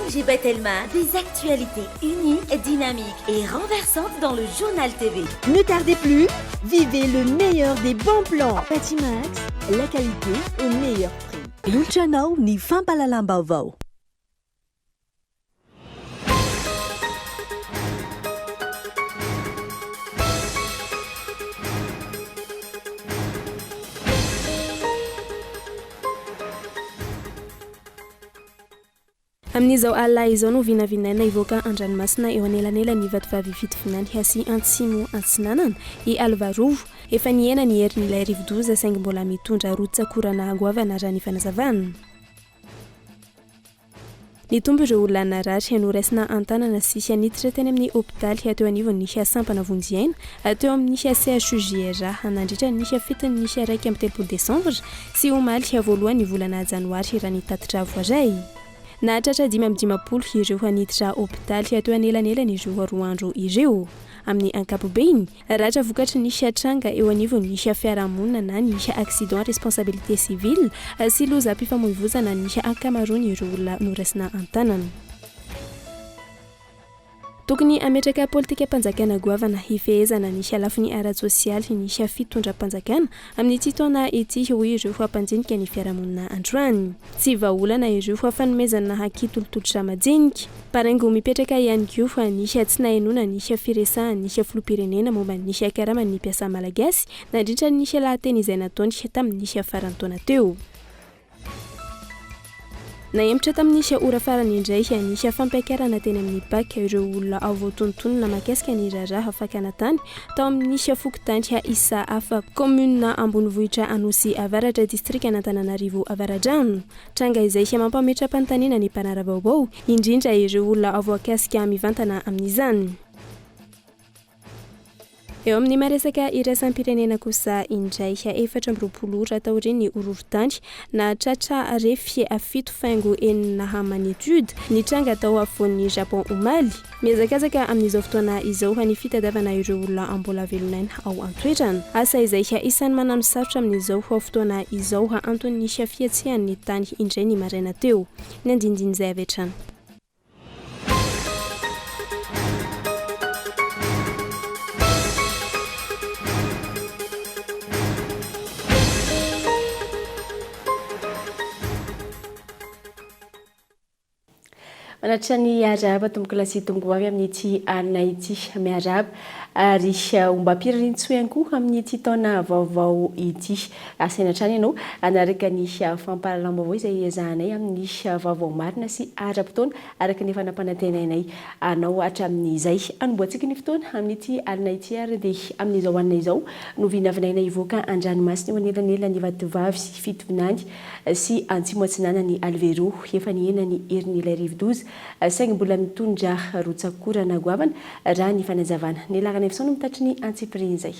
MG Bethelma, des actualités uniques, dynamiques et renversantes dans le journal TV. Ne tardez plus, vivez le meilleur des bons plans. Patimax, la qualité au meilleur prix. Yulchanao ni fampalalam-baovao. Amin'izao alina izao no vinavinaina ivoaka an-dranomasina eo anelanelany vatovavy fitovinany Hiasy Antsimo Antsinanana i Alvarovo efa niena ny herin'ilay rivodoza saingy mbola mitondra rotsak'orana angoavana raha ny fanazavana. Ny tombo ireo olona naratra noraisina antanana sy haniditra teny amin'ny hôpitaly ateo anivon'ny Hiasampana Vonjiaina ateo amin'ny CHUJR nandritra ny fitiny ny 1 Desambra sy omaly voalohany volana Janoary raha ny tatitra voaray. Nahatratra 5 ireo haniditra hôpitaly ateo anelanelany ireo 2 andro ireo. Amin'ny ankapobeny, ratra vokatry ny tranga eo anivon'ny fiarahamonina na ny accident responsabilité civile sy lozam-pifamoivoizana ny ankamaroany ireo olona noraisina antanana. Tokony ametraka politika mpanjakana goavana hifehezana ny lafiny ara-tsosialy ny fitondram-panjakana amin'ny titaona ety hoy ireo fampanjinika ny fiarahamonina androany. Tsy vahaolana ireo fanomezana hakitolotolotra majinika. Parango mipetraka ihany koa ny tsy nahenona ny firesahany filoham-pirenena momba ny karaman'ny mpiasa malagasy nandritra ny lahateny izay nataony tamin'ny faran'ny taona teo. Naemitra tamin'ny ora farany indray ny fampiakarana teny amin'ny BAC ireo olona avao tontonona mahakasika ny raharaha fakana tany tao amin'ny fokotany isa hafa commune Ambonivohitra Anosy Avaratra district Antananarivo Avaradrano. Tranga izay mampametra pantanina ny mpanara-baobao indrindra ireo olona avao akasika mivantana amin'izany. Eo amin'ny maresaka iraisam-pirenena kosa indray 4 taoriny ororon-tany na tratra refy 7.4 magnitude ny tranga tao afovoan'ny Japon omaly. Miazakazaka amin'izao fotoana izao ny fitadiavana ireo olona ambola velonaina ao an-toerana. Asa izay isan'ny manano sarotra amin'izao fotoana izao antony fiatsihan'ny tany indray ny maraina teo. Ny andindin'izay avy hatrany. Manatra ny araba tomboko lasy tombo avy amin'ny ity alina ity miaraba ary omba piririntsy ihany koa amin'ny ity taona vaovao ity. Asainatrany ianao anaraka ny fampahalalam-baovao izay ezahanay amin'ny vaovao marina sy ara-potoana araka ny fanampanantenainay anao hatramin'izay anomboantsika ny fotoana amin'ity alina ity ary dia amin'izao alina izao no vinavinaina ivoaka an-dranomasina eo anelanelany vatovavy fitovinany sy Antsimo Antsinanana ny Alvero efa niena ny herin'ilay rivodoza saingy mbola mitondra rotsak'orana goavana raha ny fanazavana. Ny larana efisao no mitatry ny antsipirin izay.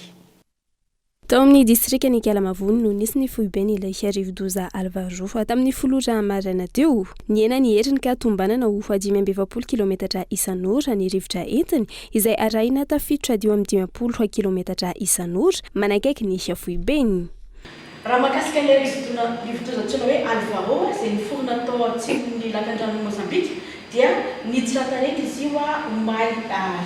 Tao amin'ny distrika ny Kalamavony no nisy ny foiben ilay rivodoza Alvaro tamin'ny folora maraina teo. Niena ny heriny ka tombanana ho 520 kilometatra isan'ora ny rivotra entiny izay arahina tafiditra dio amin'ny 20 kilometatra isan'ora manakaiky ny foibeny. Raha makasika ilay rivodoza tsona hoe Alvaro izay niforona tao atsimony lakan-drano Mozambika dia niditra tanety izy io omaly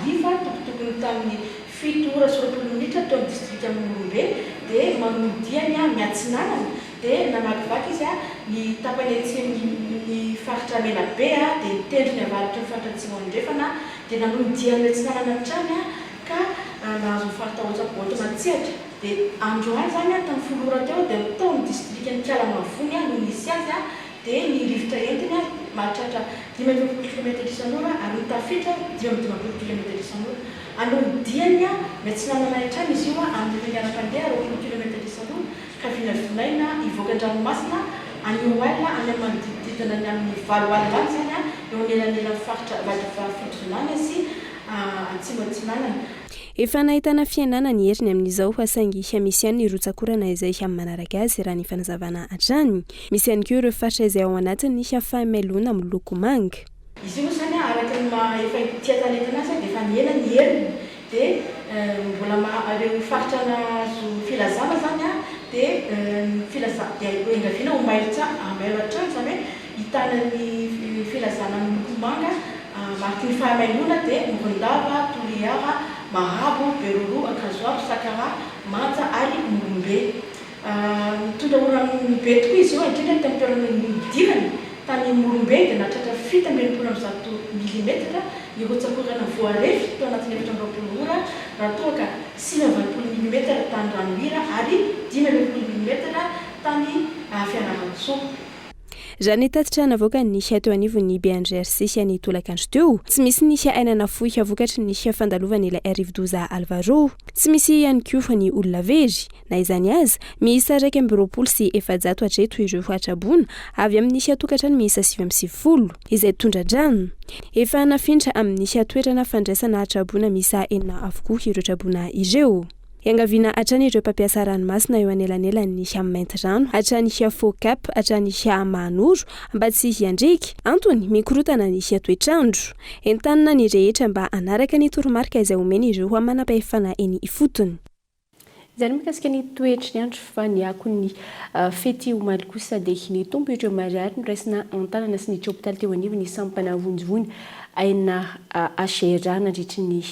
riva tokotokony tamin'ny 7 ora sy 20 minitra teo amin'ny district Morombe dia manodiany Miatsinanana dia namakivaky izy ny tapany atsimony faritra Menabe dia tendrony avaratra ny faritra Atsimo andrefana dia nanodiany Miatsinanana hatrany ka nahazo faritra Otsaboatra matsihatra. Dia androany zany tamin'ny folora teo dia tao ny district ny Kalamavony no nisy azy dia ny rivotra entiny mahatratra 20 km isan'ora ary tafiditra 20 km isan'ora. Anodiany Miatsinanana hatrany izy io amin'ny miaram-pandeha 20 km isan'ora ka vinavinaina ivoaka an-dranomasina any Oaly any manodididina ny amin'ny 9 alina zany eo anelanelany faritra vatovavy fitovinany sy Antsimo Antsinanana. Efa nahitana fiainana ny heriny amin'izao saingy misy ihany ny rotsak'orana izay manaraka azy raha ny fanazavana hatrany. Misy ihany koa ireo faritra izay ao anatiny fahamelona miloko manga. Izy io zany araka ny efa tia tanetana azy dia efa niena ny heriny dia mbola ireo faritra nahazo filazana zany dia filazana dia engaviana omailitra hatrany zany hoe hitana ny filazana miloko Sotomanga mariky ny fahamainoana dia Morondava, Toliara, Mahabo, Beroro, Akazoabo, Sakara, Manja ary Morombe. Mitondra orany be tokoa izy io indrindra tamin'ny toerana nidirany tany Morombe dia nahatratra 7.7 milimetatra irotsakorana voarefy to anatin'ny 720 ora raha toa ka 620 milimetatra tany Ranohira ary 10 milimetatra tany Fianarantsoa. Raha ny tatitra navoaka ny teo anivon'ny BNGRC sy ny tolakandro teo, tsy misy ny ainana fohy vokatry ny fandalovana ilay Rivodoza Alvaro, tsy misy ihany koa ny olona very, na izany aza, miisa 220 sy 700 hatreto ireo hatraboana avy amin'ny tokantrano miisa 750 izay tondra-drano. Efa nafindra amin'ny toerana fandraisana hatraboana miisa 4 avokoa ireo traboana ireo. Iangaviana hatrany ireo mpampiasa ranomasina eo anelanelan'ny mainty rano, hatrany Focap, hatrany Manoro, mba tsy hiandriky, antony mikorotana ny toetrandro. Entanina ny rehetra mba anaraka ny toromarika izay omeny ireo manam-pahefana eny ifotony. Izany mikasika ny toetry ny andro fa ny akon'ny fety omaly kosa dia ny tombo ireo mariary no raisina antanana sy ny hopitaly teo anivony sampana vonjovony aina HRA nandritry ny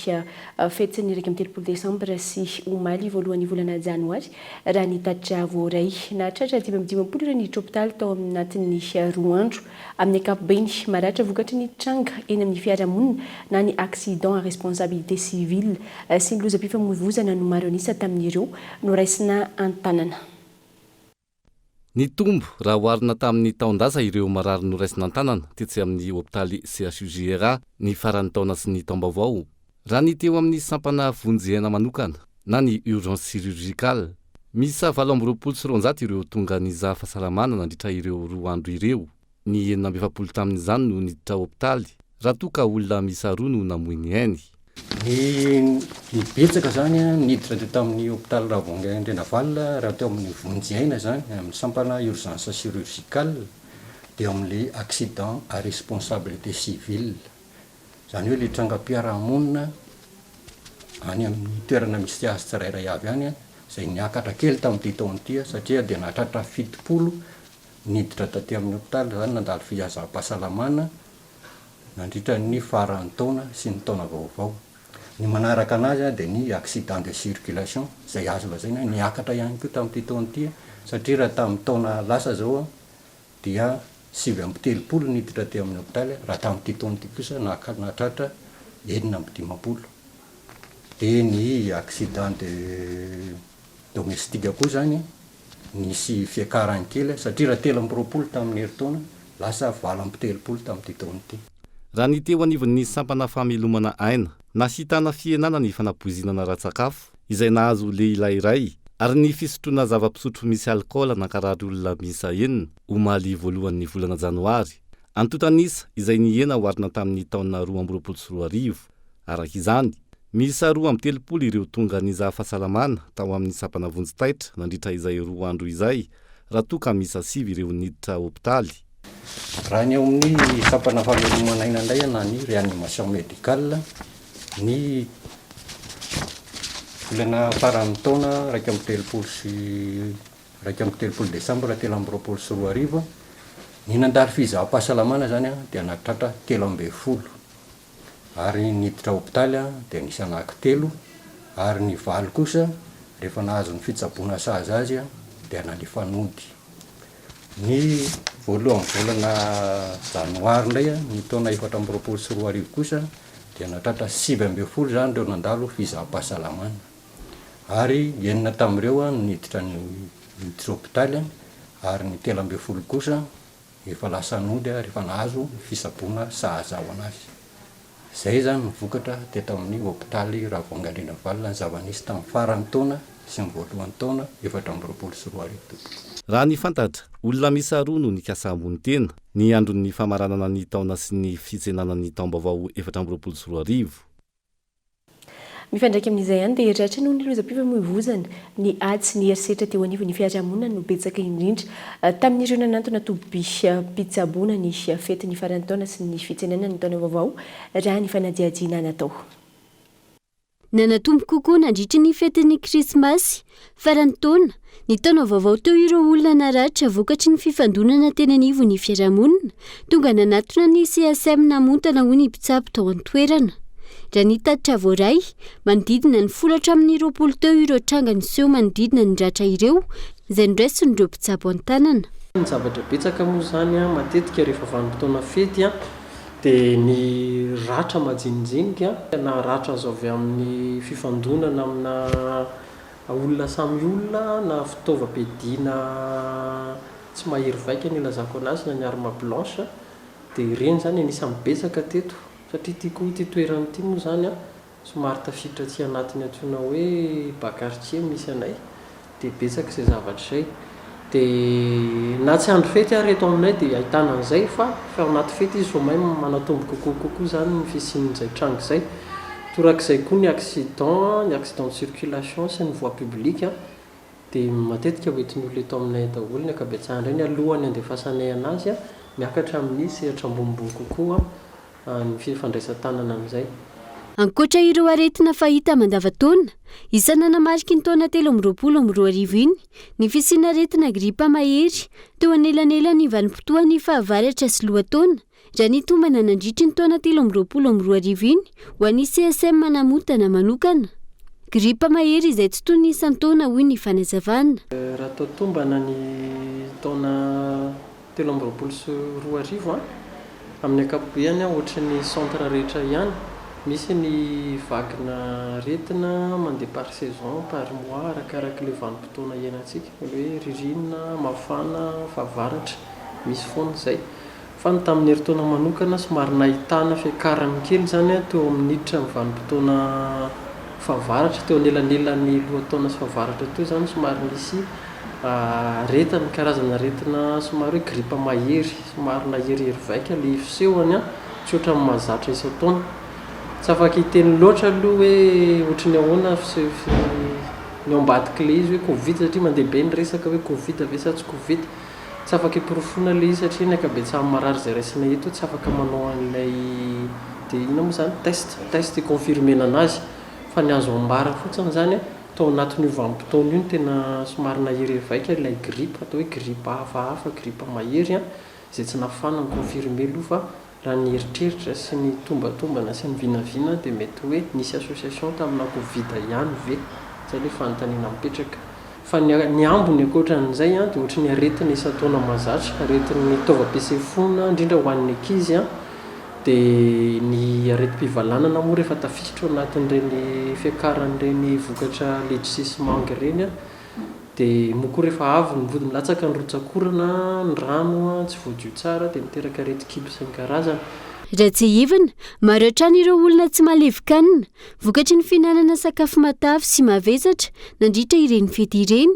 fety ny 13 Desambra sy omaly voalohan'ny volana Janoary raha ny tatitra voaray na tratra 5 ireo ny hopitaly tao anatin'ny 2 andro amin'ny ankapobeny maratra vokatry ny tranga eny amin'ny fiarahamonina na ny accident à responsabilité civile sy ny lozam-pifamoivoizana no maro anisa tamin'ireo no raisina antanana. Ny tombo raha oharina tamin'ny taon-dasa ireo marary no raisina antanana tetsy amin'ny hopitaly CHUJRA ny faran'ny taona sy ny taom-baovao. Raha ny teo amin'ny sampana vonjehana manokana na ny urgence chirurgicale, misa 720 ireo tonga niza fahasalamana nandritra ireo 2 andro ireo. Ny 970 tamin'izany no niditra hopitaly, raha toka olona misa 2 no namoy ny ainy. Ny betsaka zany niditra teo tamin'ny hopitaly Ravonga Andrenavalona raha teo amin'ny vonjyaina zany amin'ny sampana urgence chirurgicale dia amin'le accident à responsabilité civile. Zany hoe le trangam-piarahamonina any amin'ny toerana misy azy tsirairay avy any izay niakatra kely tamin'ity taon'ity satria dia nahatratra 70 niditra taty amin'ny hopitaly zany nandalo fihazam-pahasalamana nandritra ny faran'ny taona sy ny taona vaovao. Ny manaraka anazy dia ny accident de circulation izay azo lazaina niakatra ihany koa tamin'ity taon'ity satria raha tamin'ny taona lasa zao dia 730 niditra teo amin'ny hopitaly raha tamin'ity taon'ity kosa nahatratra 750. Dia ny accident de domestique koa zany nisy fiakarany kely satria raha 320 tamin'ny herintaona lasa 730 tamin'ity taon'ity. Raha ny teo anivon'ny sampana famelomana aina, nasitana fienana ny fanapoizinana ratsakafo izay nahazo lehilahy iray ary ny fisotroana zava-pisotro misy alikaola nankarary olona miisa 4 omaly voalohan'ny volana Janoary. Antotanisa izay niena oharina tamin'ny taona 2024. Araka izany, miisa 230 ireo tonga niza fahasalamana tao amin'ny sampana vonjitaitra nandritra izay 2 andro izay, raha toka miisa 5 ireo niditra hopitaly. Raha ny eo amin'ny sampana famelomana aina indray na ny réanimation médicale ny volana faran'ny taona 13 Desambra 2024 ny nandalo fizaham-pahasalamana zany dia nahatratra 13 ary niditra hopitaly dia nisy anaky 3 ary ny 9 kosa rehefa nahazo ny fitsaboana sahaza azy dia nalefanody. Ny voalohan'ny volana Janoary indray ny taona 2024 kosa dia nahatratra 7 zany ireo nandalo fizaham-pahasalamana ary 9 tamin'ireo niditra hopitaly ary ny 13 kosa efa lasa nody rehefa nahazo fisaboana sahaza ho anazy. Zay zany nivokatra teto amin'ny hopitaly Ravonga Andrenavalona ny zava-nisy tamin'ny faran'ny taona sy ny voalohan'ny taona 2024. Raha ny fantatra, olona miisa 2 no nikasa ambony tena ny andron'ny famaranana ny taona sy ny fitsenana ny taom-baovao 2024. Mifandraiky amin'izay ihany dia raitra noho ny lozam-pifamoivoizana ny ady sy ny herisetra teo anivon'ny fiarahamonina no betsaka indrindra tamin'ireo nanantona toby pitsaboana ny fety ny faran'ny taona sy ny fitsenana ny taona vaovao raha ny fanadihadiana natao. nanatombo kokoa nandritra ny fetin'ny krismasy farany taona ny taona vaovao teo ireo olona naratra vokatry ny fifandonana teny anivo ny fiarahamonina tonga nanatona ny CSM namontana ho ny mpitsabo tao an-toerana raha ny tatitra voaray manodidina ny folatra amin'ny 20 teo ireo tranga niseho manodidina ny ratra ireo izay niraison'ireo mpitsabo an-tanana ny zavatra betsaka moa zany a matetika rehefa vanim-potoana fety a dia ny ratra majinijinika na ratra azo avy amin'ny fifandonana amina olona samy olona na fitaovam-piadiana tsy mahery vaika ny ilazako anazy na ny arme blanche dia ireny zany anisany betsaka teto satria tiako ty toerany ity moa zany a somary tafiditra tsy anatiny antsoina hoe bakartier misy anay dia betsaka izay zavatra izay dia na tsy andro fety ary eto aminay dia ahitana an'izay fa anaty fety izy vao mahay manatombo kokoa zany ny fisian'izay tranga izay torak'izay koa ny accident de circulation sy ny voie publique dia matetika hoentin'ny olona eto aminay daholo ny akabetsahana ireny alohany andefasanay anazy a miakatra amin'ny sehatra ambonimbony kokoa ny fifandraisan-tanana amin'izay ankoatra ireo aretina fahita mandavataona isana namarika ny taona 2024 iny ny fisiana aretina gripa mahery teo anelanela ny vanim-potoa ny fahavaratra sy lohataona raha ny tombana nandritry ny taona 2024 iny ho an'ny CSM manamotana manokana gripa mahery izay tsy toy ny isan-taona hoy ny fanazavana raha tao tombana ny taona 2024 amin'ny akapobeany ohatra ny centre rehetra ihany misy ny vakina retina mandeha par saison par mois arakaraka le vanim-potoana iainantsika hoe ririnina mafana fahavaratra misy foana izay fa ny tamin'ny herintaona manokana somary nahitana fiakarany kely zany a teo amin'niditra ny vanim-potoana fahavaratra teo anelanelan'ny lohataona sy fahavaratra teo zany somary misy retina karazana retina somary hoe gripa mahery somary naherihery vaika le fisehoany a tsy ohatran'ny mahazatra isan-taona tsy afaka hiteny loatra aloha hoe ohatra ny ahoana ny ao ambadiky le izy hoe covid satria mandeha be ny resaka hoe covid ave sa tsy covid tsy afaka hiporofona le izy satria ny akabetsahan'ny marary izay raisina eto tsy afaka manao an'ilay dia ina moa zany test confirmena anazy fa ny azo ambara fotsiny zany tao anatin'io vanim-potoana io ny tena somary nahery vaika ilay gripa atao hoe gripa hafahafa gripa mahery izay tsy nafana ny confirme aloha fa raha ny heritreritra sy ny tombatombana sy ny vinavina dia mety hoe nisy association tamina covid ihany ve zay le fanontaniana mipetraka fa ny ambony ankoatran'izay dia ohatra ny aretina isan-taona mahazatra aretin'ny taovam-pisefona indrindra ho an'ny ankizy dia ny aretim-pivalanana moa rehefa tafiditra anatin'ireny fiakaran'ireny vokatra legisismangy ireny dia mokoa rehefa avy mivody milatsaka ny rotsakorana ny rano tsy voadio tsara dia miteraka areti-kibo sy ny karazana raha tsy hivana maro hatrany ireo olona tsy mahalevikanina vokatry ny fihinanana sakafo matavy sy mavezatra nandritra ireny fety ireny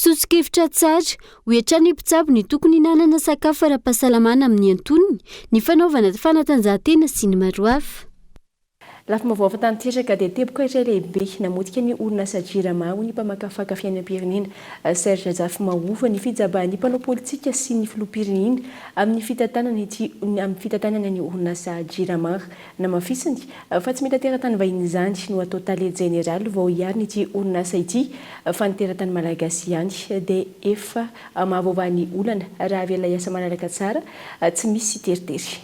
sosokevitra tsara ho hatrany mpitsabo ny tokony hinanana sakafo ara-pahasalamana amin'ny antonony ny fanaovana fanatanjahantena sy ny maro hafa lafa mavaova tanteraka dia teboka iray lehibe namotika ny orinasa JIRAMA ho ny mpamakafaka fiainam-pirenena Serge Zafimaova ny fijabahan'ny mpanao politika sy ny filoham-pirenena amin'ny fitantanana ny orinasa JIRAMA namafisiny fa tsy mety teratany vahiny izany no atao tale général vao hiary n'ity orinasa ity fa ny teratany malagasy ihany dia efa mahavaovan'ny olana raha avela iasa manaraka tsara tsy misy teritery.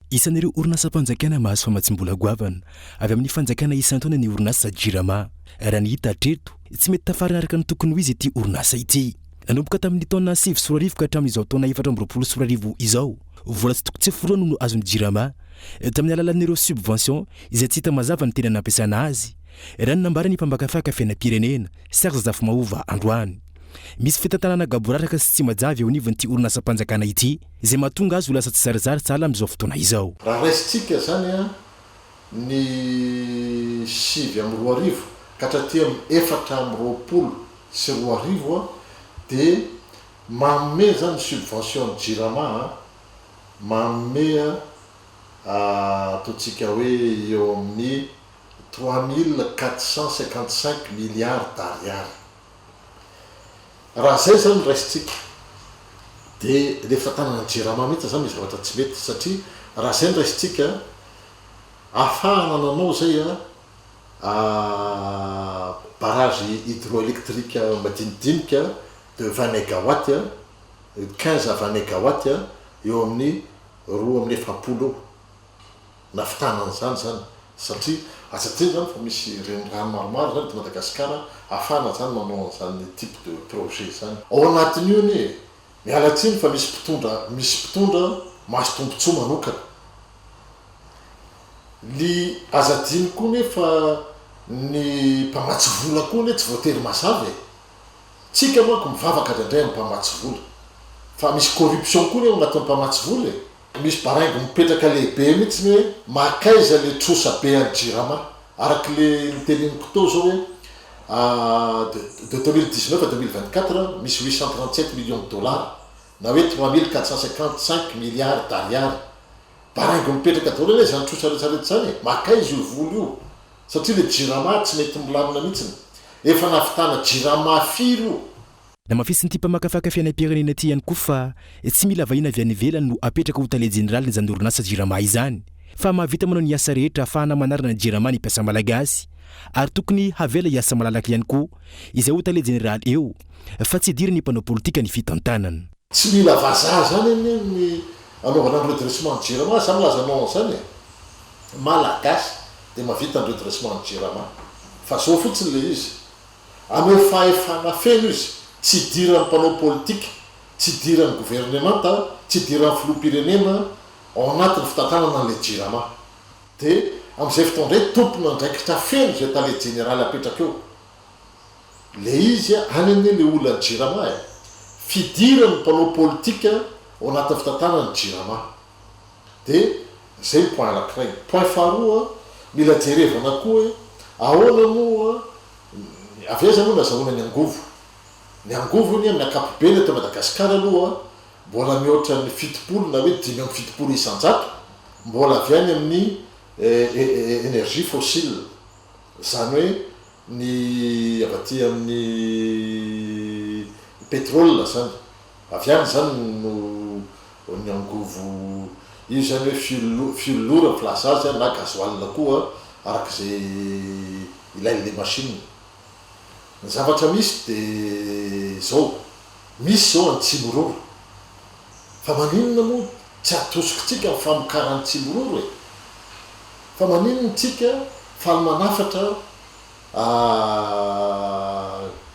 Isan'ireo orinasa mpanjakana mahazo famatsim-bola goavana avy amin'ny fanjakana isan-taona ny orinasa JIRAMA raha ny hita hatreto tsy mety tafarina araka ny tokony ho izy ity orinasa ity nanomboka tamin'ny taona 2024 ka hatramin'izao taona 2024 izao vola tsy tokony tsy foroana no azon'ny JIRAMA tamin'ny alalan'ireo subvention izay tsy hita mazava ny tena nampiasana azy raha ny nambara ny mpambakafaka fiainam-pirenena Serge Zafimaova androany misy fitantanana gaboraraka sy tsy majavy eo anivon'ity orinasa mpanjakana ity izay mahatonga azy ho lasa tsy zarazara tsara amin'izao fotoana izao raha raisitsika zany ny 7 ka hatraty amin'ny 4 sy 20 dia manome zany subvention JIRAMA manome ataontsika hoe eo amin'ny 3455 milliards d'ariary raha zay zany raisitsika dia rehefa tanana JIRAMA mihitsy zany zavatra tsy mety satria raha zay ny raisitsika ahafahana nanao zay barrage hydroélectrique madinidinika de 20 mégawatt 15 à 20 mégawatt eo amin'ny 2 nafitanan'zany zany satria asatria zany fa misy renirano maromaro zany de Madagasikara afana zany manao zany type de projet zany ao anatin'io ny mialatsiny fa misy mpitondra mahazo tombontsoa manokana ny azadiny koa nefa ny mpamatsy vola koa ne tsy voatery mazava tsika manko mivavaka drandray amin'ny mpamatsy vola fa misy corruption koa ne ao anatin'ny mpamatsy vola misy baraingo mipetraka lehibe mihitsy hoe makaiza le trosa be any Jirama araky le niteniniko tao zao hoe de 2019 à 2024 misy 837 millions de dollars na hoe 3455 milliards d'ariary baraingo mipetraka daholo le zany trosa rehetrarehetra zany makaiza io vola io satria le Jirama tsy mety milamina mihitsiny efa navitana Jirama firy io. Na mafisiny ty mpamakafaka fiainam-pirenena ty ihany koa fa tsy mila vahina avy any ivelany no apetraka ho tale jeneraly zany orinasa Jirama izany fa mahavita manao ny asa rehetra ahafahana manarana ny Jirama ny mpiasa malagasy ary tokony havela hiasa malalaka ihany koa izay ho tale jeneraly eo fa tsy idiry ny mpanao politika ny fitantanana. Tsy mila vazaha zany ny anaovana ny redressement ny Jirama samy lazanao zany malagasy de mahavita ny redressement ny Jirama fa zao fotsiny le izy ameo fahefana feno izy tsy idiran'ny mpanao politika tsy idiran'ny gouvernemanta tsy idiran'ny filoham-pirenena ao anatin'ny fitantanana le Jirama de am'izay fotoandray tompona ndraikitra feno zay tale jeneraly apetraka eo le izy anany le olona ny Jirama fidiran'ny mpanao politika ao anatin'ny fitantanana ny Jirama de zay ny point anankiray. Point faharoa mila jerevana koa hoe ahoana moa aveza moa nazahoana ny angovo ny angovo ny amin'ny ankapobeny eto Madagasikara aloha mbola mihoatra ny 70 na hoe 570 isanjato mbola avy any amin'ny énergie fossile zany hoe ny avaty amin'ny pétrole zany avy any zany no ny angovo io zany hoe fioul lourd place azy na gasoil koa arak'izay ilain'le machine. Ny zavatra misy de zao misy zao Antsimororo fa maninona moa tsy atosikotsika ny famokarana Antsimororo fa maninona tsika faly manafatra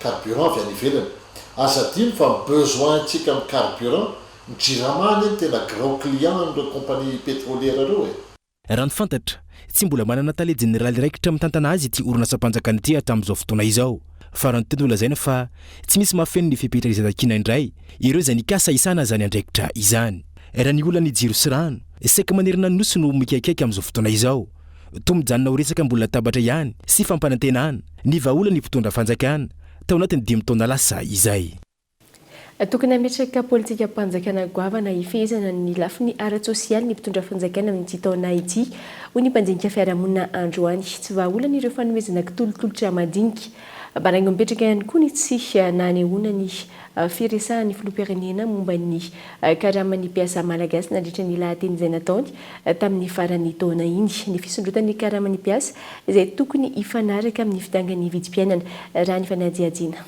carburant avy any ivelany azadiny fa besoin tsika amin'ny carburant ny Jirama ny tena grand client amin'ireo compagnie pétrolière reo raha ny fantatra tsy mbola manana tale jeneraly raikitra mitantana azy ity orinasam-panjakana ity hatramin'izao fotoana izao fa raha ny teny olazaina fa tsy misy mahafeno ny fepetra izan-dakina indray ireo izay nikasa isana zany andraikitra izany raha ny olana jiro sy rano saika manerina ny nosy no mikaikaiky amin'izao fotoana izao tombonjanona ho resaka mbola tabatra ihany sy fampanantenana ny vahaolana ny mpitondra fanjakana tao anatiny 5 taona lasa izay. Tokony ametraka politika mpanjakana goavana hifehezana ny lafiny ara-tsosialy ny mpitondra fanjakana amin'ity taona ity hoy ny mpanjinika fiarahamonina androany tsy vahaolana ireo fanomezana kitolotolotra madinika baraingo mipetraka ihany koa ny tsy nanehoana ny firesahan'ny filoham-pirenena momba ny karaman'ny mpiasa malagasy nandritra ny lahateny izay nataony tamin'ny faran'ny taona iny ny fisondrotan'ny karaman'ny mpiasa izay tokony hifanaraka amin'ny fidangan'ny vidim-piainana raha ny fanadihadiana.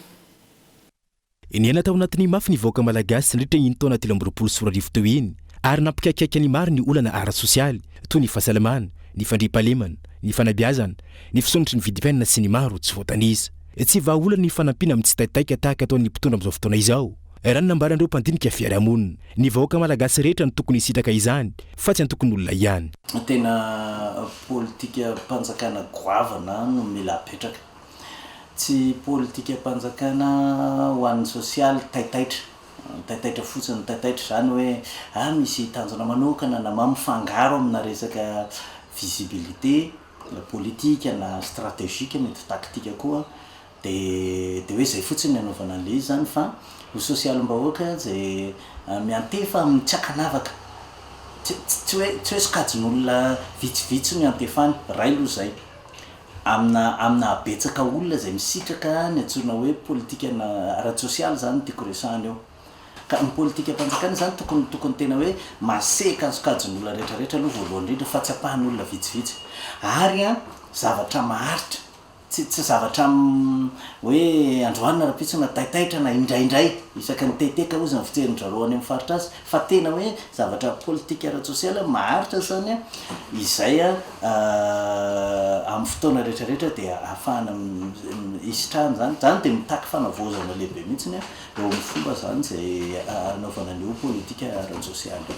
Niaina tao anatin'ny mafy ny vahoaka malagasy nandritra iny taona 20 sy 4 teo iny ary nampikaikaiky ny maro ny olana ara-sosialy toy ny fahasalamana, ny fandriampahalemana, ny fanabeazana, ny fisondrotry ny vidim-piainana sy ny maro tsy voatanisa. Tsy vahaolana ny fanampiana amin'ny tsy taitaika tahaka ataon'ny mpitondra amin'izao fotoana izao. Raha ny nambaran'ireo mpandinika fiarahamonina ny vahoaka malagasy rehetra no tokony hisitraka izany fa tsy antokony olona ihany. Tena politika mpanjakana goavana no mila apetraka. Tsy politika mpanjakana ho an'ny sosialy taitaitra fotsiny taitaitra zany hoe misy tanjona manokana na mamifangaro amina resaka visibilité politika na stratégique mety taktika koa de hoe zay fotsiny anaovana le izy zany fa ho sosialim-bahoaka zay miantefa amin'ny tsy akanavaka tsy hoe sokajin'olona vitsivitsy no antefany ray aloha zay amina betsaka olona zay misitraka ny antsona hoe politika na ara-tsosialy zany tiako resahany eo ka ny politika mpanjakana zany tokony tena hoe maseka ny sokajin'olona rehetrarehetra aloha voalohany indrindra fa tsy apahan'olona vitsivitsy ary zavatra maharitra tsy zavatra hoe androanina raha-pitsona taitaitra na indraindray isaka ny teteka ozy ny fijerindraroany amin'ny faritra azy fa tena hoe zavatra politika ara-tsosialy maharitra zany a izay a amin'ny fotoana rehetrarehetra dia ahafahana isitrahany zany dia mitaky fanavozana lehibe mihitsiny eo amin'ny fomba zany zay anaovana an'io politika ara-tsosialy.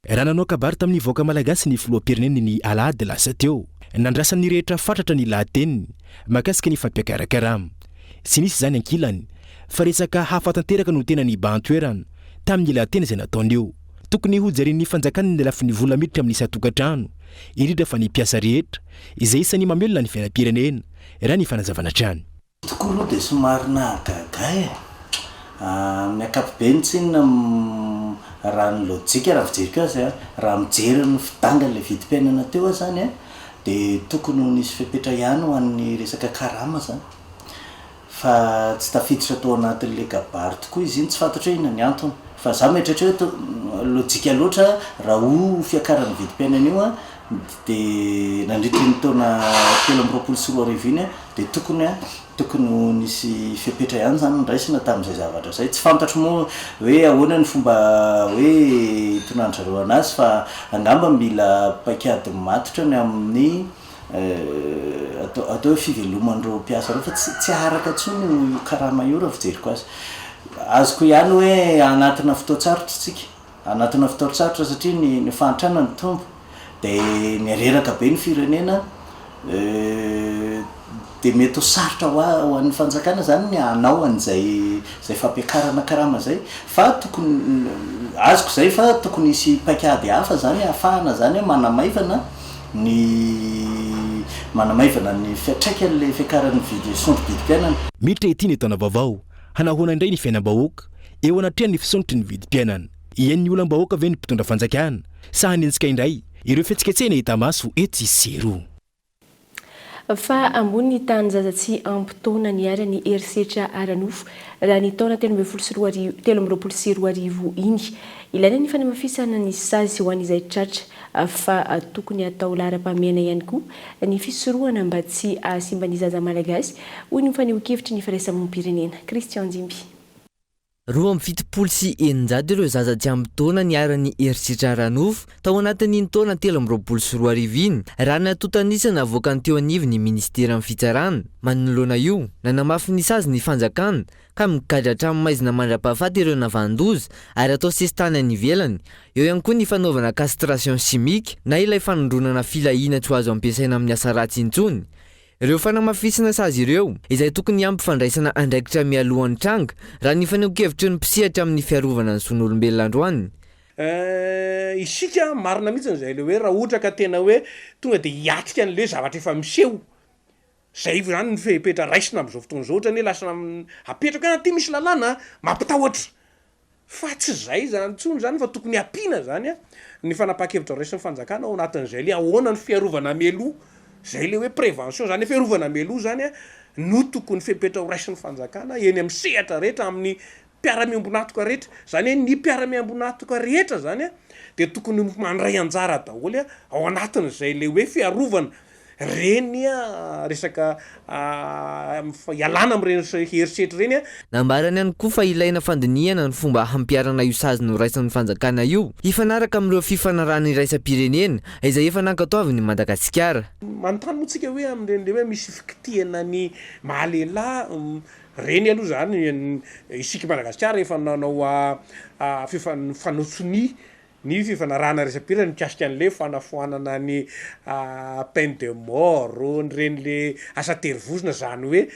Raha nanao kabary tamin'ny voaka malagasy ny filoham-pireneny ny Alahady lasa teo nandrasan'ny rehetra fatratra ny lahateniny makasika ny fampiakarakara. Tsy nisy zany ankilany fa resaka hafa tanteraka no tena ny bantoerana tamin'ny lahateny izay nataony eo. Tokony hojarin'ny fanjakana ny lafin'ny vola miditra amin'ny isa-tokantrano indrindra fa ny mpiasa rehetra izay isan'ny mamelona ny fiainam-pirenena raha ny fanazavana trano. Tokoa aloha dia somary nahagaga amin'ny ankapobeny tsinona raha ny lojika raha fijeriko azy raha mijery ny fidangany le vidim-piainana teo zany dia tokony nisy fepetra ihany ho an'ny resaka karama zany fa tsy tafiditra tao anatin'le kabary tokoa izy iny tsy fantatra hoe inona ny antony fa za mieritreritra hoe lojika loatra raha ho fiakaran'ny vidim-piainana io dia nandritra ny taona 2024 iny dia tokony nisy fepetra ihany zany nraisina tamin'izay zavatra zay tsy fantatro moa hoe ahoana ny fomba hoe tonandrareo anazy fa angamba mila paikady matotra ny amin'ny atao fiveloman'ireo mpiasa reo fa tsy haraka tsony karama io raha fijeriko azy azoko ihany hoe anatina fotoatsarotra tsika anatina fotoatsarotra satria ny fahantrana ny tombo dia miareraka be ny firenena dia mety ho sarotra ho an'ny fanjakana zany ny anao an'izay fampiakarana karama zay fa tokony azoko zay fa tokony hisy paikady hafa zany ahafahana zany manamaivana ny fiatraikan'le fiakaran'ny sondro vidim-piainana. Miditra ity ny taona vaovao hanahoana indray ny fiainam-bahoaka eo anatrehan'ny fisondrotry ny vidim-piainana. Iany ny olam-bahoaka ve ny mpitondra fanjakana sa hanenjika indray ireo fihetsiketsehana hita maso etsy sero. Fa ambony tany zazatsy ampitona ny ara ny herisetra aranofo raha ny taona 2024 iny ilaina ny fanamafisana ny sazy ho an'izay tratra fa tokony atao lara-pamiaina ihany koa ny fisorohana mba tsy asimba ny zaza malagasy hoy ny faneho-kevitry ny firaisamonim-pirenena. Christian Jimby. 27 ireo zaza tsy ampitaona niara-ny herisetra aranofo tao anatin'ny taona 2024 iny raha natotanisana avoaka ny teo anivo ny ministera amin'ny fitsarana manoloana io nanamafy ny sazy ny fanjakana ka mikadra hatramin'ny maizina mandra-pahafaty ireo navandoza ary atao sesitany any ivelany eo ihany koa ny fanaovana castration chimique na ilay fanondronana filahina tsy ho azo ampiasaina amin'ny asa ratsy intsony. Ireo fanamafisana sazy ireo izay tokony ampifandraisana andraikitra mialohan'ny tranga raha ny faneho-kevitry ny mpisihatra amin'ny fiarovana ny son'olombelona androany. Isika marina mihitsy zay le hoe raha ohatra ka tena hoe tonga dia hiatrika an'le zavatra efa miseho zay zany ny fepetra raisina amin'izao fotoana izao ohatra ny lasa apetraka anaty misy lalàna mampitahotra fa tsy zay zany tsony zany fa tokony ampiana zany ny fanapaha-kevitra raisin'ny fanjakana ao anatin'izay le ahoana ny fiarovana meloa zay le hoe prévention zany fiarovana meloa zany no tokony fepetra ho raisin'ny fanjakana eny amin'ny sehatra rehetra amin'ny mpiara-miambonatoka rehetra zany hoe ny mpiara-miambonatoka rehetra zany dia tokony mandray anjara daholo ao anatin'izay le hoe fiarovana reny resaka ialana amin'ireny herisetra reny nambarany ihany koa fa ilaina fandiniana ny fomba hampiarana io sazy no raisan'ny fanjakana io hifanaraka amin'ireo fifanarahana iraisam-pirenena izay efa nankatoavy ny Madagasikara. Manontany moa tsika hoe amin'ireny hoe misy fikitihana ny mahalehilahy reny aloha zany isika Madagasikara efa nanao fanotsony ny fifanarahana resam-pirenena mikasika an'le fanafoanana ny peine de mort reny le asa terivozina zany hoe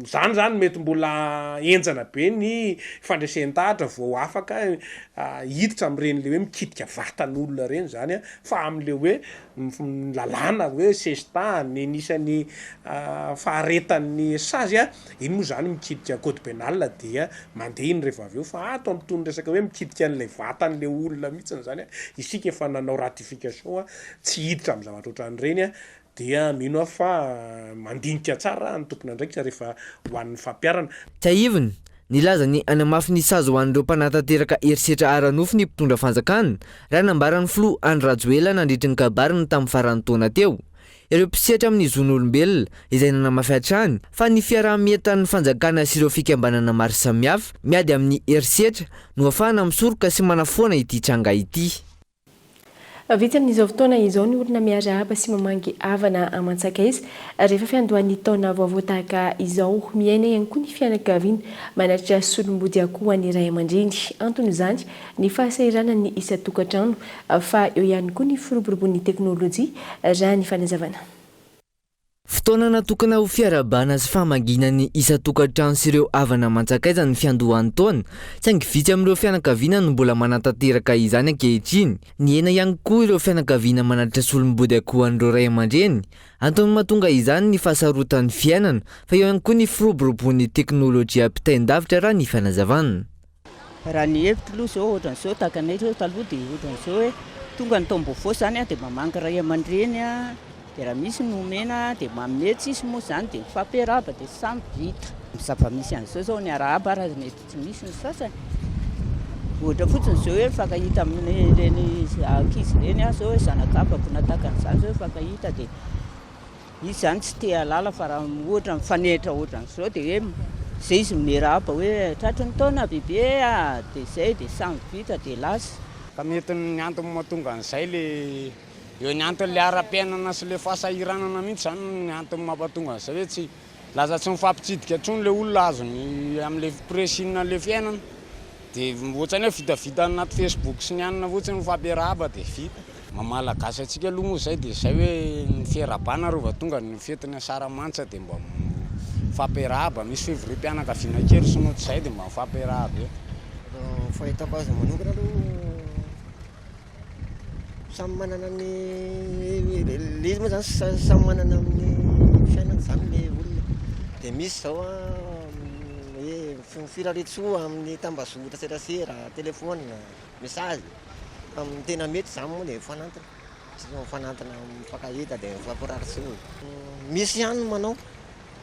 zany mety mbola enjana be ny fandraisan-tahatra vao afaka hiditra amin'ireny le hoe mikitika vatan'olona reny zany fa amin'le hoe lalàna hoe sesitany nisany faharetan'ny sazy iny moa zany mikitika code pénal dia mandeha iny rehefa avy eo fa ato ampitony resaka hoe mikitika an'le vatan'le olona mihitsy zany isika efa nanao ratification tsy hiditra amin'ny zavatra ohatran'ireny dia mino fa mandinika tsara ny tompony andraikitra rehefa ho an'ny fampiarana. Tsy aivony nilaza ny anamafy ny sazy ho an'ireo mpanatanteraka herisetra aranofo ny mpitondra fanjakana raha nambaran'ny filoha Andry Rajoelina nandritry ny kabariny tamin'ny faran'ny taona teo. ireo mpisehatra amin'ny zon'olombelona izay nanamafy hatrany fa ny fiaraha-mientan'ny fanjakana sy ireo fikambanana maro samihafa miady amin'ny herisetra no ahafahana misoroka sy manafoana ity tranga ity. Vitsy amin'izao fotoana izao ny olona miarahaba sy mamangy havana amantsaka izy rehefa fiandohan'ny taona vaovao tahaka izao miaina ihany koa ny fianakaviana manatritra solom-body akoho any iray aman-dreny. Antony izany ny fahasahiranana ny isa-tokantrano fa eo ihany koa ny firoborobon'ny teknôlôjia raha ny fanazavana. Fotoana natokana ho fiarabana sy famangina ny isa-tokantrano sy ireo havana mantsakaiza ny fiandohan'ny taona saingy vitsy amin'ireo fianakaviana no mbola manantanteraka izany ankehitriny. Ny hena ihany koa ireo fianakaviana manatitra solom-body akoho an'ireo ray aman-dreny. Antony mahatonga izany ny fahasarotan'ny fiainana fa eo ihany koa ny firoborobon'ny teknôlôjia ampitain-davitra raha ny fanazavana. Raha ny hevitro aloha zao ohatran'izao takanay zao taloha dia ohatran'izao hoe tonga ny taom-baovao zany dia mamangy ray aman-dreny dia raha misy ny omena dia manome tsisy moa zany dia mifampiarahaba dia samy vita. Zava-misy an'izao zao ny arahaba raha mety tsy misy ny sasany. Ohatra fotsiny zao hoe fakahita amin'ireny ankizy ireny zao hoe zanakabako na takan'izany zao fakahita dia izy zany tsy te halala fa raha ohatra mifanehitra ohatran'izao dia hoe zay izy miarahaba hoe tratry ny taona bebe dia zay dia samy vita dia lasa. Ka mety ny antony mahatonga an'izay le eo ny antony le ara-piainana sy le fahasahiranana mihitsy zany ny antony mampatonga an'izay hoe tsy laza tsy mifampitsidika intsony le olona azony amin'le pressinina le fiainana dia ohatrany hoe vitavita anaty Facebook sy ny anina fotsiny mifampiarahaba dia vita. Mamalagasy antsika aloha moa zay dia izay hoe ny fiarabana rova tonga ny fetiny asaramanitra dia mba mifampiarahaba misy fivoriam-pianakaviana kely sy noho izay dia mba mifampiarahaba eo. Fahitako azy manokana aloha samy manana ny izy moa zany samy manana amin'ny fiainana zany le olona dia misy zao hoe firaretsoa amin'ny tambazotra serasera telefônina message amin'ny tena mety zany moa dia mifanantona sy mifanantona mifankahita dia mifampiraritsoa. Misy ihany manao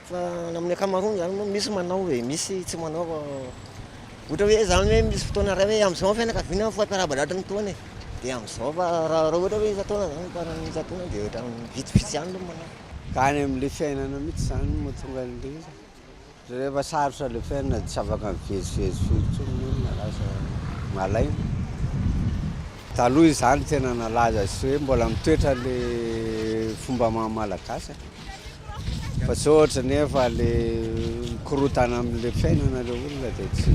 fa amin'ny ankamaroany zany moa misy manao hoe misy tsy manao fa ohatra hoe zany hoe misy fotoana ray hoe amin'izao fianakaviana mifampiarahaba latry ny taona dia amin'izao fa raha ohatra hoe isan-taona zany farany isan-taona dia ohatra vitsivitsy ihany aloha manao. Ka any amin'le fiainana mihitsy zany mahatonga an'ilay izy. Rehefa sarotra le fiainana tsy afaka mivezivezy fotsiny olona lasa malaina. Taloha izany tena nalaza sy hoe mbola mitoetra le fomba malagasy. Fa zao ohatra nefa le mikorotana amin'le fiainana le olona dia tsy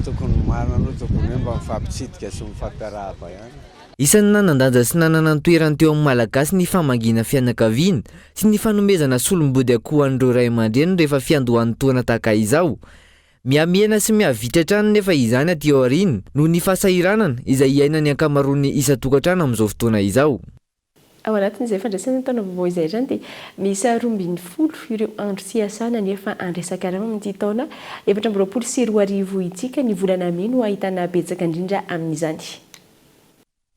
tokony marina aloha tokony hoe mba mifampitsidika sy mifampiarahaba ihany. Isan'ny nanan-danja sy nanana ny toerany teo amin'ny malagasy ny famangina fianakaviana sy ny fanomezana solom-body akoho an'ireo ray aman-dreny rehefa fiandohan'ny taona tahaka izao. Miamiana sy mihavitra trano nefa izany aty aoriana noho ny fahasahiranana izay iainany ankamaroan'ny isa-tokantrano amin'izao fotoana izao. Ao anatin'izay fandraisana taona vaovao izay zany dia misy 12 ireo andro sy asana nefa andresan-karama amin'ity taona 2024 itsika ny volana May no ahitana betsaka indrindra amin'izany.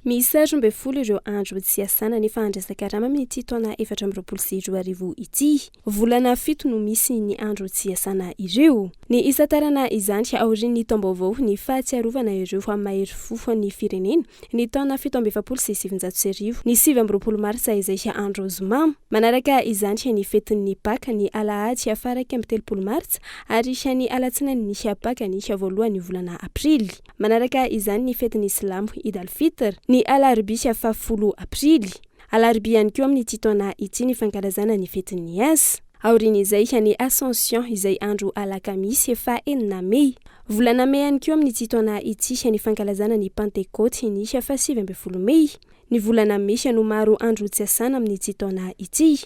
Misy 12 ireo andro tsy asana nefa andresan-karama amin'ity taona 2024 ity. Volana 7 no misy ny andro tsy asana ireo. Ny isan-tarana izany aorian'ny taom-baovao ny fahatsiarovana ireo mahery fofo ny firenena ny taona 1770 ny 20 martsa izay andro zoma. Manaraka izany ny fetin'ny Paka ny Alahady afaraka amin'ny 30 martsa ary ny Alatsinainy ny Paka ny voalohan'ny volana Aprily. Manaraka izany ny fetin'ny Islamo Eid al-Fitr ny Alarobia 10 Aprily. Alarobia ihany koa amin'ny taona ity ny fankalazana ny fetin'ny Asa. Aorian'izay ny Ascension izay andro alakamisy 4 May. Volana May ihany koa amin'ny taona ity ny fankalazana ny Pentecote ny 17 May. Ny volana May no maro andro tsy asana amin'ny taona ity.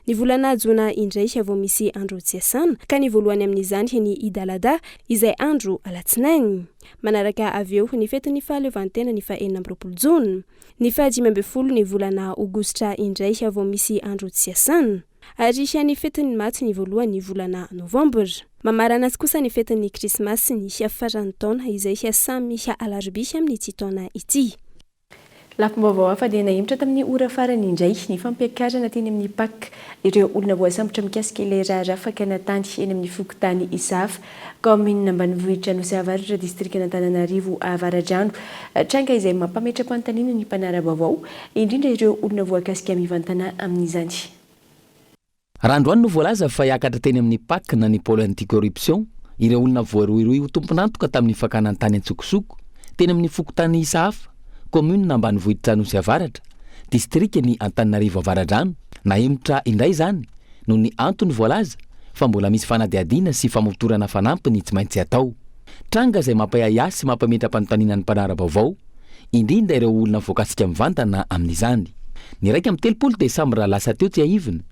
Ny volana Jona indray vao misy andro tsy asana ka ny voalohany amin'izany ny Idalada izay andro alatsinainy. Manaraka avy eo ny fetin'ny fahaleovantena ny 14 Jona. Ny 15 ny volana Aogositra indray vao misy andro tsy asana. Ary ny fetin'ny Maty ny voalohany volana Novambra. Mamarana azy kosa ny fetin'ny Krismasy ny faran'ny taona izay samy Alarobia amin'ny taona ity. Lafim-baovao hafa dia nahemitra tamin'ny ora farany indray ny fampiakarana teny amin'ny pak ireo olona voasambotra mikasika ilay raharaha fakana tany eny amin'ny fokotany Isaf commune ambanivohitra Nosy Avaratra district Antananarivo Avaradrano tranga izay mampametra-panontaniana ny mpanara-baovao indrindra ireo olona voakasika mivantana amin'izany. Randroany no voalaza fa hiakatra teny amin'ny pak na ny pôle anti-corruption ireo olona voaroiroy ho tompon'antoka tamin'ny fakanantany antsokosoko teny amin'ny fokotany Isaf commune ambanivohitra Nosy Avaratra district ny Antananarivo Avaradrano nahemitra indray zany no ny antony voalaza fa mbola misy fanadiadiana sy famotorana fanampiny tsy maintsy atao. Tranga izay mampahaiasy sy mampametra-panontaniana ny mpanara-baovao indrindra ireo olona voakasika mivantana amin'izany. Ny raika amin'ny 30 Desambra lasa teo tsy ahivina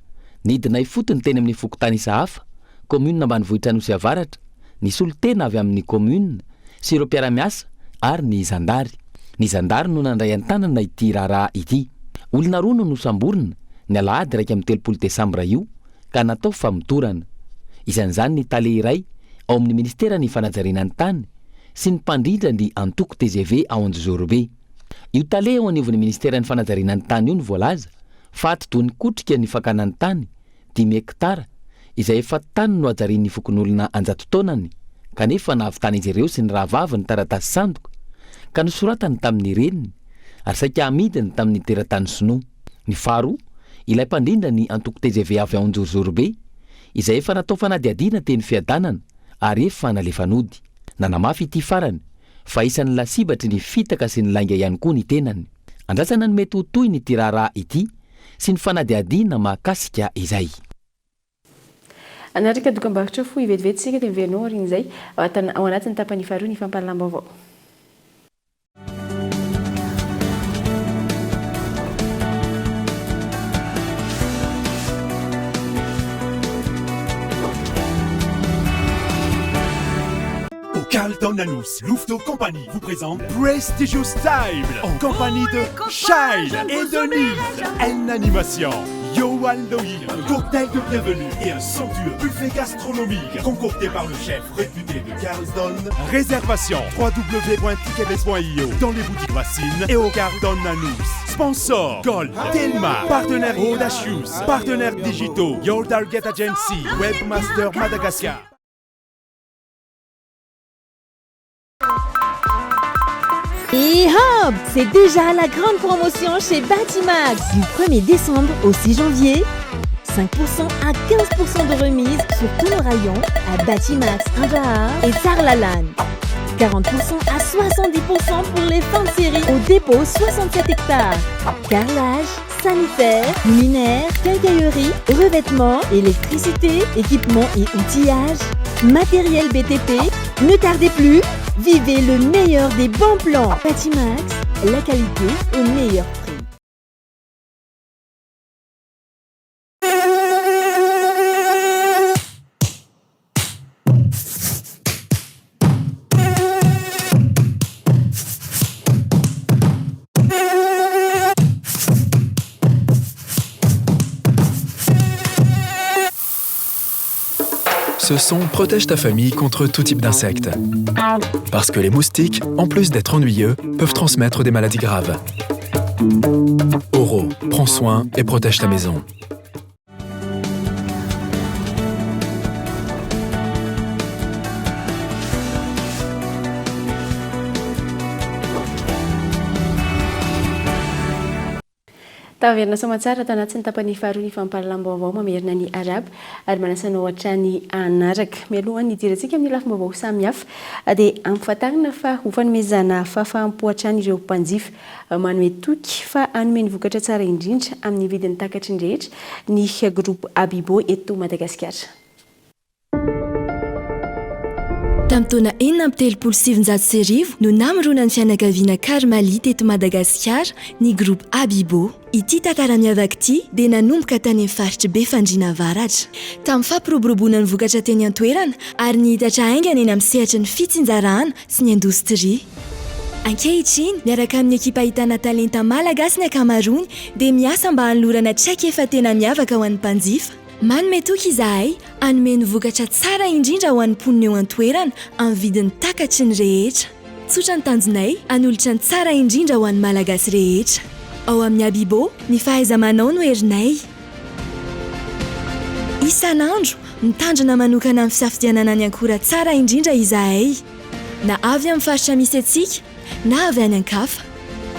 nidina ifotony teny amin'ny fokotany Isaf commune ambanivohitra Nosy Avaratra ny solitena avy amin'ny commune sy ireo mpiara-miasa ary ny zandary. Ny zandary no nandray an-tanana ity raharaha ity. Olona roa no nosamborina ny alahady raika amin'ny 30 Desambra io ka natao famotorana. Isan'izany ny tale iray ao amin'ny ministera ny fanajariana ny tany sy ny mpandrindra ny antoko TGV ao Anjozorobe. Io tale ao anivon'ny ministera ny fanajariana ny tany io ny voalaza fa toy ny kotrika ny fakana ny tany 10 hektara izay efa tany no ajarian'ny fokon'olona 100 taonany kanefa nahavitana izy ireo sy ny rahavavy ny taratasy sandoka ka nosoratany tamin'ny reniny ary saika amidiny tamin'ny teratany Sinoa. Ny faharoa ilay mpandrindra ny antoko TGV avy ao Anjozorobe izay efa natao fanadiadiana teny fiadanana ary efa nalefanody. Nanamafy ity farany fa isan'ny lasibatry ny fitaka sy ny lainga ihany koa ny tenany. Andrasana ny mety ho toy ny tirara ity sy ny fanadiadiana mahakasika izay. Anatrika dokam-barotra fo ivetivety sika dia miverina rin izay ao anatin'ny tapany faharoa ny fampahalalam-baovao. Carlton Anous, Louveteau Compagnie vous présente Prestigious Style en compagnie de Shine et Denise. En animation, Yohan Loïl, cocktail de bienvenue et un somptueux buffet gastronomique concocté par le chef réputé de Carlton. Réservation www.tickets.io dans les boutiques Racine et au Carlton Anous. Sponsor Gold, Telma, partenaire Audacious, partenaires digitaux Your Target Agency, Webmaster Madagascar. Et hop, c'est déjà la grande promotion chez Batimax. Du 1er décembre au 6 janvier, 5% à 15% de remise sur tous nos rayons à Batimax Indahar et Sarlalan. 40% à 70% pour les fins de série au dépôt 67 hectares. Carrelage, sanitaire, luminaire, quincaillerie, revêtements, électricité, équipement et outillage, matériel BTP. Ne tardez plus, vivez le meilleur des bons plans. Batimax, la qualité au meilleur prix. Ce son protège ta famille contre tout type d'insectes. Parce que les moustiques, en plus d'être ennuyeux, peuvent transmettre des maladies graves. Oro, prends soin et protège ta maison. Taverina somatsara tao anatin'ny tapany faharoa ny fampahalalam-baovao mamerina ny araba ary manasana ohatra ny anaraka. Mialohan'ny hidirantsika amin'ny lafim-baovao samihafa dia ampifantarina fa ho fanomezana fahafahampohatrany ireo mpanjifa manome toky fa hanome ny vokatra tsara indrindra amin'ny vidiny takatry ny rehetra ny groupe Abibo eto Madagasikara. Tamin'ny taona 1977 no namoronan'ny fianakaviana Karmalite eto Madagasikara ny groupe Abibo. Ity tantara miavaka ity dia nanomboka tany amin'ny faritra Befandriana Avaratra. Tamin'ny fampiroboroboana ny vokatra teny an-toerana ary nihitatra haingana eny amin'ny sehatra ny fitsinjarahana sy ny indostria. Ankehitriny, miaraka amin'ny ekipa ahitana talenta malagasy ny ankamaroany dia miasa mba hanolorana tsaiky efa tena miavaka ho an'ny mpanjifa. Manome toky izahay hanome ny vokatra tsara indrindra ho an'ny mponina eo an-toerana amin'ny vidiny takatry ny rehetra. tsotra ny tanjonay anolotra ny tsara indrindra ho an'ny malagasy rehetra ao amin'ny Abibo ny fahaiza-manao no herinay isan'andro mitandrina manokana amin'ny fisafidianana ny ankora tsara indrindra izahay na avy amin'ny faritra misy atsika na avy any ankafa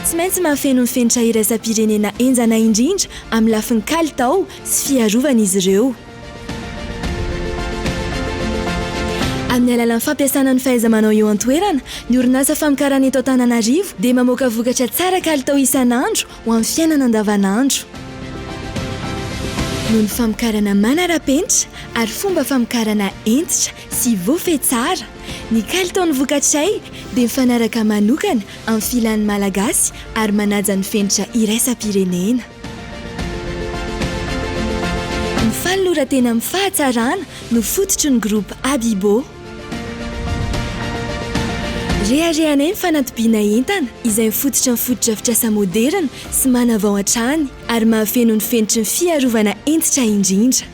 tsy maintsy mahafeno ny fenitra iraisam-pirenena enjana indrindra amin'ny lafiny kalitao sy fiarovana izy ireo amin'ny alalan'ny fampiasana ny fahaiza-manao eo an-toerana ny orinasa famokarana eto Antananarivo dia mamoaka vokatra tsara kalitao isan'andro ho amin'ny fiainana andavanandro noho ny famokarana manara-penitra ary fomba famokarana entitra sy voafehy tsara ny kalitaon'ny vokatray dia mifanaraka manokana amin'ny filan'ny malagasy ary manaja ny fenitra iraisam-pirenena ny fanoloran-tena amin'ny fahatsarana no fototry ny groupe Abibo reharehanay ny fanatobiana entana izay mifototra ny fototra moderna sy manavao hatrany ary mahafeno ny fenitry ny fiarovana entitra indrindra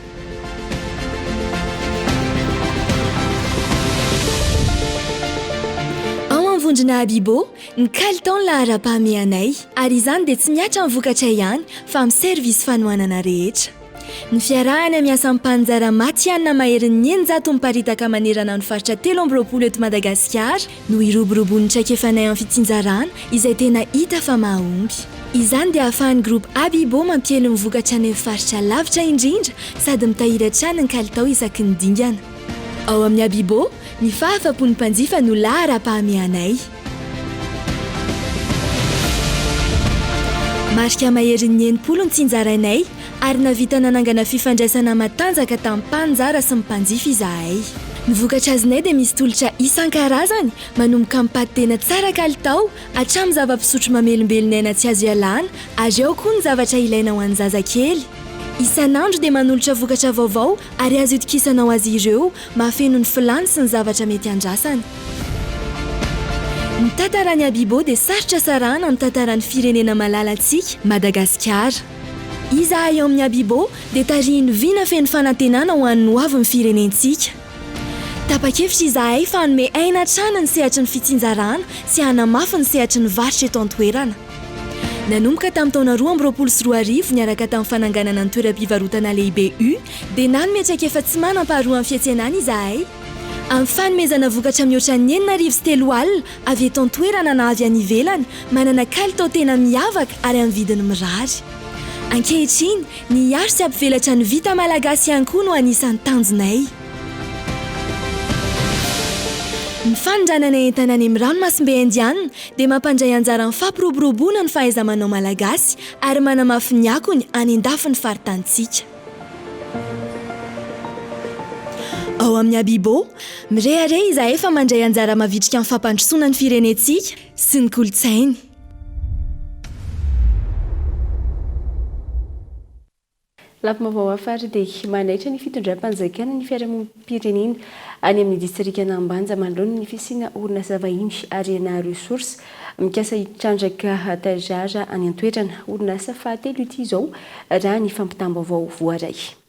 ao amin'ny vondrona Abibo ny kalitaony lahara-pahamehanay ary izany dia tsy miatra amin'ny vokatra ihany fa amin'ny servisy fanohanana rehetra ny fiarahana miasa amin'ny mpanjara Matianina Maherin'ny Enjato miparitaka manerana ny faritra 13 eto Madagasikara no iroborobonin'ny traikefanay amin'ny fitsinjarana izay tena hita fa mahomby izany dia ahafahan'ny groupe Abibo mampiely ny vokatra any amin'ny faritra lavitra indrindra sady mitahiry hatrany ny kalitao isaky ny dingana ao amin'ny Abibo ny fahafapon'ny mpanjifa no lahara-pahamehanay marika Maherin'ny Enimpolo ny tsinjarainay ary navita nanangana fifandraisana matanjaka tamin'ny mpanjara sy ny mpanjifa izahay ny vokatra azinay dia misy tolotra isan-karazany manomboka mipady tena tsara kalitao hatramin'ny zava-pisotro mamelombelon'aina tsy azo ialana ary ao koa ny zavatra ilaina ho an'ny zazakely isan'andro dia manolotra vokatra vaovao ary azo itokisana ho azy ireo mahafeno ny filany sy ny zavatra mety andrasany ny tantaran'ny Abibo dia sarotra sarahana amin'ny tantaran'ny firenena malalantsika Madagasikara izahay ao amin'ny Abibo dia tarihiny vina feno fanantenana ho an'ny hoavin'ny firenentsika tapa-kevitra izahay fa hanome aina hatrany ny sehatry ny fitsinjarana sy hanamafy ny sehatry ny varitra eto an-toerana nanomboka tamin'ny taona 2022 niaraka tamin'ny fananganana ny toeram-pivarotana lehibe U dia nanometraka efa tsy manam-paharoa amin'ny fiantsenana izahay amin'ny fanomezana vokatra mihoatra ny 903 alina avy eto an-toerana na avy any ivelany manana kalitao tena miavaka ary amin'ny vidiny mirary ankehitriny ny aro sy ampivelatra ny vita malagasy ihany koa no anisan'ny tanjonay ny fanondranana entana any amin'ny ranomasimbe indiana dia mampandray anjara amin'ny fampiroboroboana ny fahaiza-manao malagasy ary manamafy ny akony any an-dafin'ny faritanytsika ao amin'ny Abibo mirehare izahay efa mandray anjara mavitrika amin'ny fampandrosoana ny firenentsika sy ny kolotsainy lampimavao afary dia manaitra ny fitondram-panjakana ny fiarahamonim-pirenena any amin'ny distrikana Ambanja manoloana ny fisiana orinasa vahiny ary ana ressource mikasa hitrandraka tajara any an-toerana orinasa fahatelo ity izao raha ny fampitam-baovao voaray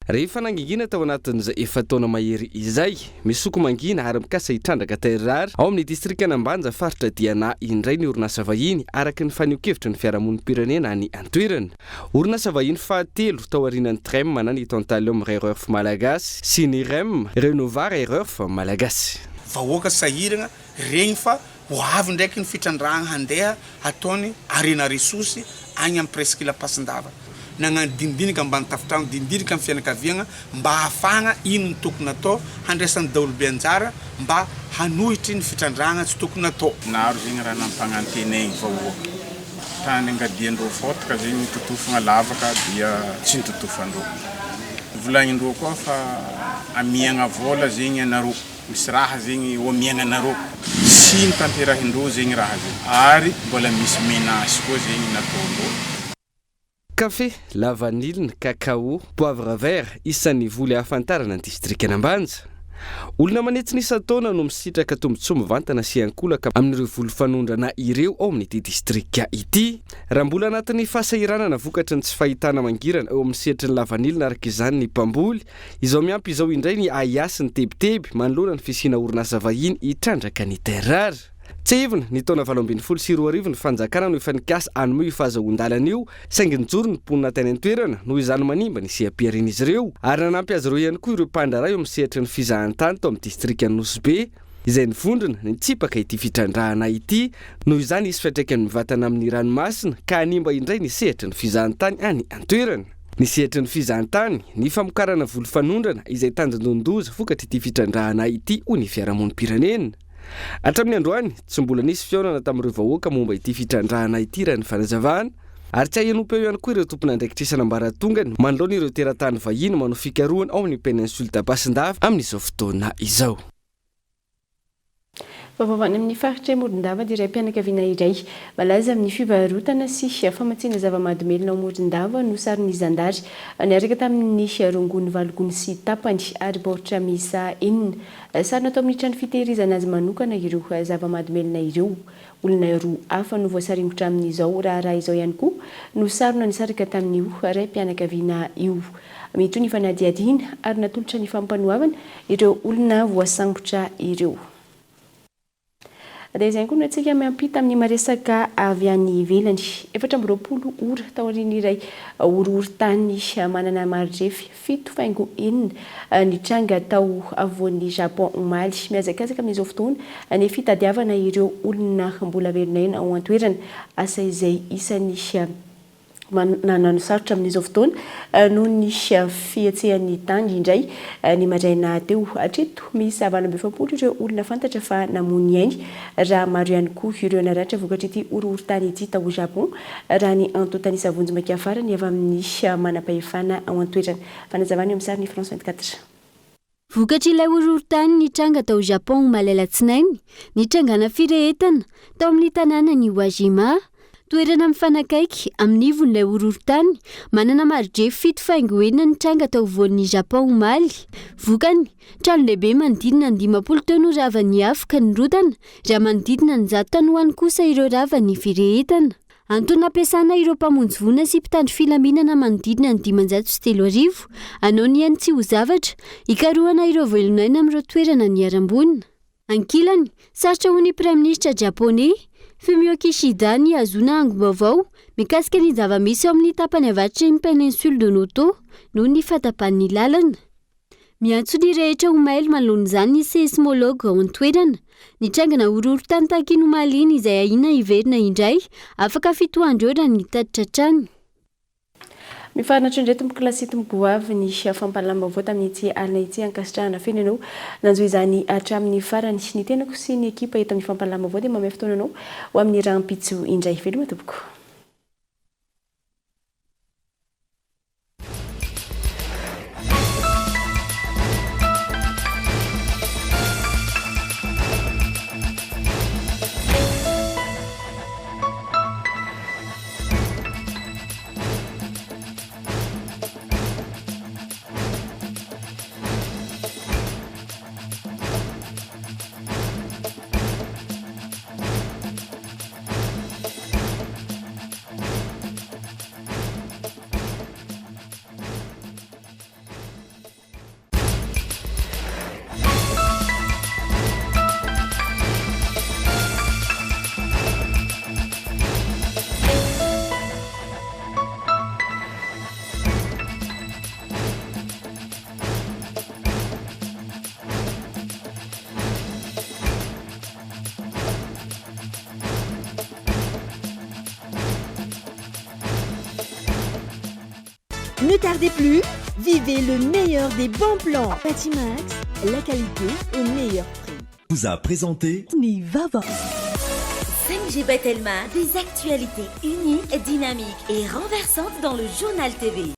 rehefa nangingina tao anatin'izay efa taona mahery izay misoko mangina ary mikasa hitrandraka tairary ao amin'ny distrikana Ambanja faritra Diana indray ny orinasa vahiny araka ny faneho-kevitra ny fiarahamonim-pirenena any an-toerana orinasa vahiny fahatelo tao aorian'ny TREM ny Tantalum RERF malagasy sy ny REM Renovar RERF malagasy vahoaka sahirana regny fa ho avy ndraiky ny fitrandrahana handeha ataony arena ressource agny amin'ny presque la pasindava nagnano dindinika ambany tafitrano dindinika amin'ny fianakaviagna mba hafagna ino ny tokony atao handraisan'ny daolobe anjara mba hanohitry ny fitrandrahana tsy tokony atao naro zegny raha nampanantenegny vahoaka tany angadiandreo fotaka zegny totofagna lavaka dia tsy nitotofandreo volagnindreo koa fa amiagna vola zegny anareo misy raha zegny oamiagna anareo sy nitanterahin-dreo zegny raha zegny ary mbola misy menasy koa zegny nataondreo café, la vanille, cacao, poivre vert isan'ny voly ahafantarana ny distrikana Ambanja olona manetsy nisa taona no misitraka tombontsoa mivantana sy ankolaka amin'ireo volofanondrana ireo ao amin'ity distrika ity raha mbola anatin'ny fahasahiranana vokatry ny tsy fahitana mangirana eo amin'ny sehatry ny lavanilina araka izany ny mpamboly izao miampy izao indray ny aiasy ny tebiteby manoloana ny fisina orinasa vahiny hitrandraka ny terrary tsy ivona ny taona 2024 ny fanjakana no efa nikasa anome fahazahoan-dalana io saingy nijoro ny mponina tany an-toerana noho izany manimba ny sehampiarina izy ireo ary nanampy azy ireo ihany koa ireo mpandrara eo amin'ny sehatry ny fizahantany tao amin'ny distrika Nosbe izay nivondrona ny tsipaka ity fitrandrahana ity noho izany isy fiantraikany mivantana amin'ny ranomasina ka animba indray ny sehatry ny fizahantany any an-toerana ny sehatry ny fizahantany ny famokarana volofanondrana izay tanjondondoza vokatry ity fitrandrahana ity ho ny fiarahamonim-pirenena hatramin'ny androany tsy mbola nisy fiaonana tamin'ireo vahoaka momba ity fitrandrahana ity raha ny fanazavana ary tsy ahianompo eo ihany koa ireo tompona andraikitrisana ambaratongany manoloana ireo teratany vahiny manao fikarohana ao amin'ny peninsule d'Abassindava amin'izao fotoana izao. Vavavany amin'ny faritra Morondava dia iray mpianakaviana iray malaza amin'ny fivarotana sy famatsiana zava-mahadomelina ao Morondava no sarin'ny zandary niaraka tamin'ny rongony valogony sy tapany ary baoritra miisa 4 sarina atao amin'ny trano fitehirizana azy manokana ireo zava-mahadomelina ireo olona roa hafa no voasaringotra amin'izao raha izao ihany koa no sarina nisaraka tamin'io iray mpianakaviana io mety ny fanadiadiana ary natolotra ny fampanoavana ireo olona voasangotra ireo. Dia izay koa no antsika miampita amin'ny maresaka avy any ivelany 420 ora tao aoriana iray orohorontany manana marifefy 7.1 nitranga tao avoan'ny Japon omaly mihazakazaka amin'izao fotoana ny fitadiavana ireo olona mbola velona ao an-toerana asa izay isan'ny nanano sarotra amin'izao fotoana noho ny fihetsehan'ny tany indray ny maraina teo hatreto misy 27 ireo olona fantatra fa namony ainy raha maro ihany koa ireo naratra vokatry ity orohorontany ity tao Japon raha ny antotanisa vonjy afarany avy amin'ny manam-pahefana ao an-toerana fanazavany amin'ny sariny France 24. Vokatry ilay orohorontany nitranga tao Japon omaly alatsinainy nitrangana firehetana tao amin'ny tanàna ny Wajima toerana mifanakaiky amin'ny ivon'ilay orohorontany manana marifefy 7.1 nitranga tao voan'ny Japon omaly vokany trano lehibe manodidina 50 taona ravany afaka nirotana raha manodidina 100 taona ho any kosa ireo ravany firehetana antony ampiasana ireo mpamonjy vonina sy mpitandro filaminana manodidina ny 503 anao ny any tsy ho zavatra hikarohana ireo velonaina amin'ireo toerana niarambonina ankilany sarotra ho ny Prime Ministre japonais Fumio Kishida ny azona ango-baovao mikasika ny zava-misy ao amin'ny tapany avaratra ny peninsule de Noto noho ny fatapan'ny lalana. Miantso ny rehetra omaily manoloana izany ny seismologue ao an-toerana. Nitrangana orohorontany tahakiny omaly iny izay ahina hiverina indray afaka 7 andro raha nitatitra trano. Mifarana indray tomboky lasy tomboky avy ny fampalalam-baovao tamin'ity alina ity ankasitrahana feno ianao nanjo izany hatramin'ny farany ny tenako sy ny ekipa eto amin'ny fampalalam-baovao dia mamay fotoana anao ho amin'ny rahampitso indray veloma tompoko. Ne tardez plus, vivez le meilleur des bons plans. Batimax, la qualité au meilleur prix. Vous a présenté Nivava. 5G Batelma, des actualités uniques, dynamiques et renversantes dans le journal TV.